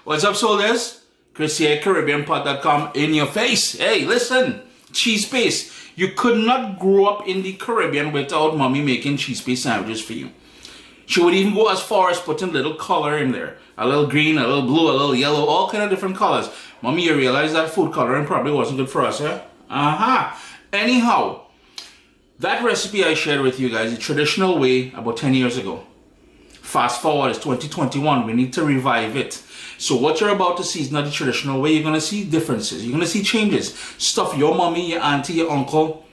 What's up, soldiers? Chris here, CaribbeanPod.com in your face. Hey, listen, cheese paste. You could not grow up in the Caribbean without mommy making cheese paste sandwiches for you. She would even go as far as putting a little color in there. A little green, a little blue, a little yellow, all kind of different colors. Mommy, you realize that food coloring probably wasn't good for us, huh? Anyhow, that recipe I shared with you guys, the traditional way, about 10 years ago. Fast forward, it's 2021, we need to revive it. So what you're about to see is not the traditional way. You're going to see differences. You're going to see changes. Stuff your mommy, your auntie, your uncle,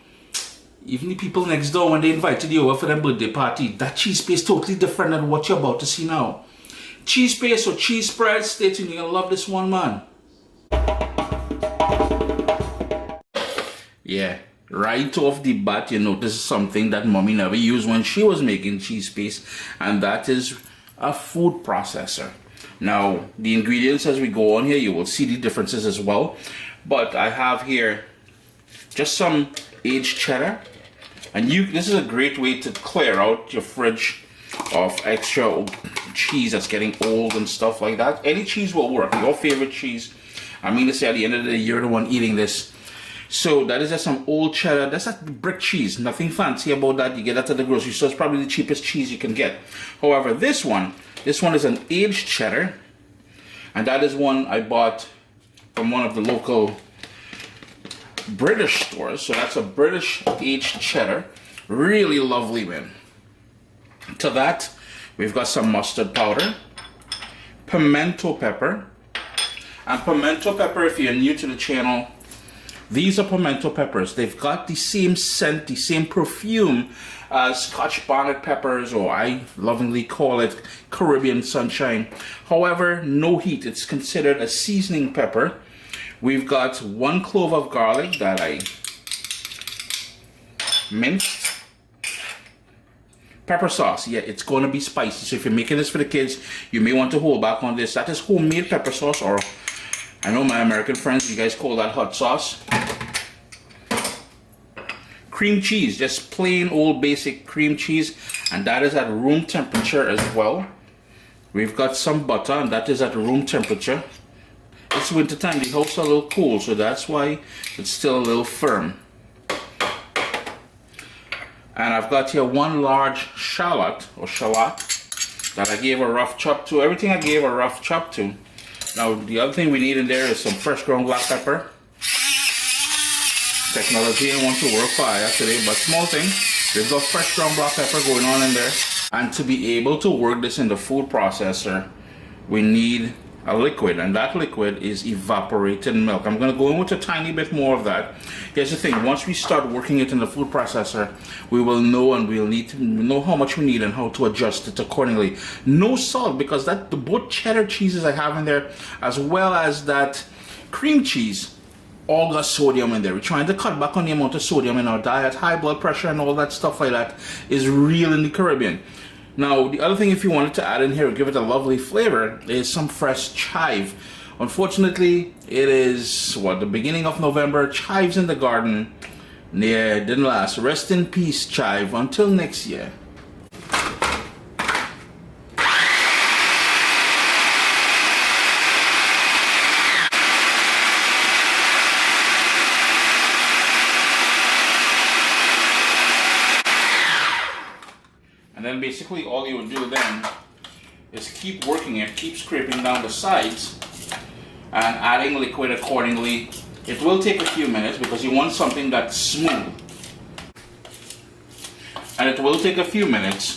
even the people next door when they invited you over for their birthday party. That cheese paste totally different than what you're about to see now. Cheese paste or cheese spread, stay tuned. You're going to love this one, man. Yeah, right off the bat, you notice something that mommy never used when she was making cheese paste, and that is a food processor. Now, the ingredients as we go on here, you will see the differences as well. But I have here just some aged cheddar. And this is a great way to clear out your fridge of extra cheese that's getting old and stuff like that. Any cheese will work, your favorite cheese. I mean to say, at the end of the day, you're the one eating this. So that is just some old cheddar. That's a brick cheese. Nothing fancy about that. You get that at the grocery store. It's probably the cheapest cheese you can get. However, this one is an aged cheddar. And that is one I bought from one of the local British stores. So that's a British aged cheddar. Really lovely, man. To that, we've got some mustard powder, pimento pepper. And pimento pepper, if you're new to the channel, these are pimento peppers. They've got the same scent, the same perfume as Scotch bonnet peppers, or I lovingly call it Caribbean sunshine. However, no heat. It's considered a seasoning pepper. We've got 1 clove of garlic that I minced. Pepper sauce. Yeah, it's going to be spicy. So if you're making this for the kids, you may want to hold back on this. That is homemade pepper sauce, or I know my American friends, you guys call that hot sauce. Cream cheese, just plain old basic cream cheese, and that is at room temperature as well. We've got some butter, and that is at room temperature. It's winter time, the house is a little cool, so that's why it's still a little firm. And I've got here 1 large shallot that I gave a rough chop to. Everything I gave a rough chop to. Now, the other thing we need in there is some fresh ground black pepper. Technology ain't want to work for us today, but small thing. We've got fresh ground black pepper going on in there. And to be able to work this in the food processor, we need a liquid, and that liquid is evaporated milk. I'm going to go in with a tiny bit more of that. Here's the thing, once we start working it in the food processor, we will know, and we'll need to know how much we need and how to adjust it accordingly. No salt, because the both cheddar cheeses I have in there, as well as that cream cheese, all got sodium in there. We're trying to cut back on the amount of sodium in our diet. High blood pressure and all that stuff like that is real in the Caribbean. Now, the other thing, if you wanted to add in here, give it a lovely flavor, is some fresh chive. Unfortunately, it is, the beginning of November. Chives in the garden. Yeah, it didn't last. Rest in peace, chive. Until next year. And then basically all you would do then is keep working it, keep scraping down the sides and adding liquid accordingly. It will take a few minutes because you want something that's smooth. And it will take a few minutes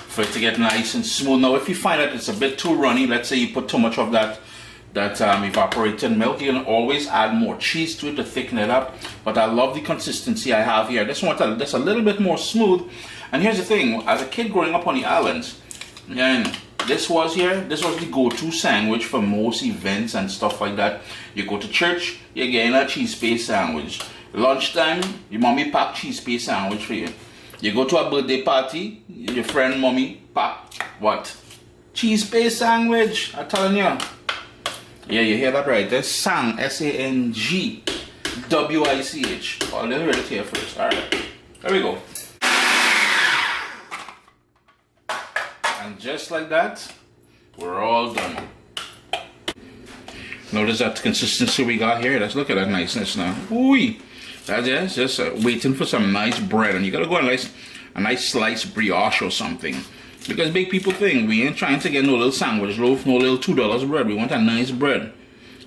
for it to get nice and smooth. Now if you find that it's a bit too runny, let's say you put too much of that evaporated milk, you can always add more cheese to it to thicken it up. But I love the consistency I have here. This one that's a little bit more smooth. And here's the thing, as a kid growing up on the islands, and this was the go-to sandwich for most events and stuff like that. You go to church, you're getting a cheese paste sandwich. Lunchtime, your mommy pack cheese paste sandwich for you. You go to a birthday party, your friend mommy pack what? Cheese paste sandwich, I'm telling you. Yeah, you hear that right. That's sang, S-A-N-G W-I-C-H. Oh, let me read it here first. Alright, there we go. And just like that, we're all done. Notice that consistency we got here. Let's look at that niceness now. Ooh, that's just waiting for some nice bread, and you gotta go a nice sliced brioche or something. Because big people think we ain't trying to get no little sandwich loaf, no little $2 bread. We want a nice bread.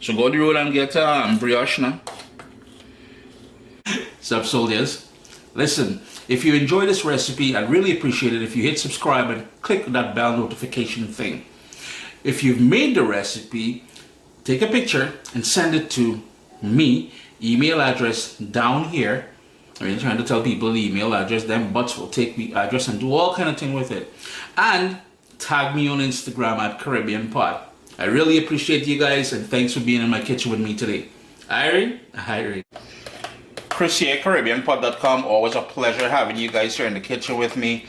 So go to the road and get brioche now. Sup, soldiers? Listen, if you enjoy this recipe, I'd really appreciate it if you hit subscribe and click that bell notification thing. If you've made the recipe, take a picture and send it to me. Email address down here. I mean, trying to tell people the email address, them butts will take the address and do all kind of thing with it. And tag me on Instagram at Caribbean Pot. I really appreciate you guys, and thanks for being in my kitchen with me today. Irene. Chris here, CaribbeanPot.com. Always a pleasure having you guys here in the kitchen with me.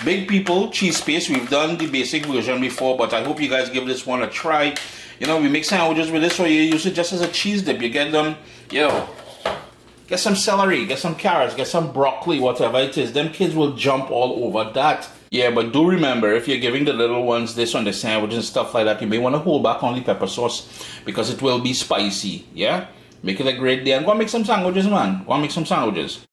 Big people, cheese paste. We've done the basic version before, but I hope you guys give this one a try. You know, we make sandwiches with this, or you use it just as a cheese dip. You get them, get some celery, get some carrots, get some broccoli, whatever it is. Them kids will jump all over that. Yeah, but do remember, if you're giving the little ones this on the sandwich and stuff like that, you may want to hold back on the pepper sauce because it will be spicy. Yeah? Make it a great day and go and make some sandwiches, man. Go and make some sandwiches.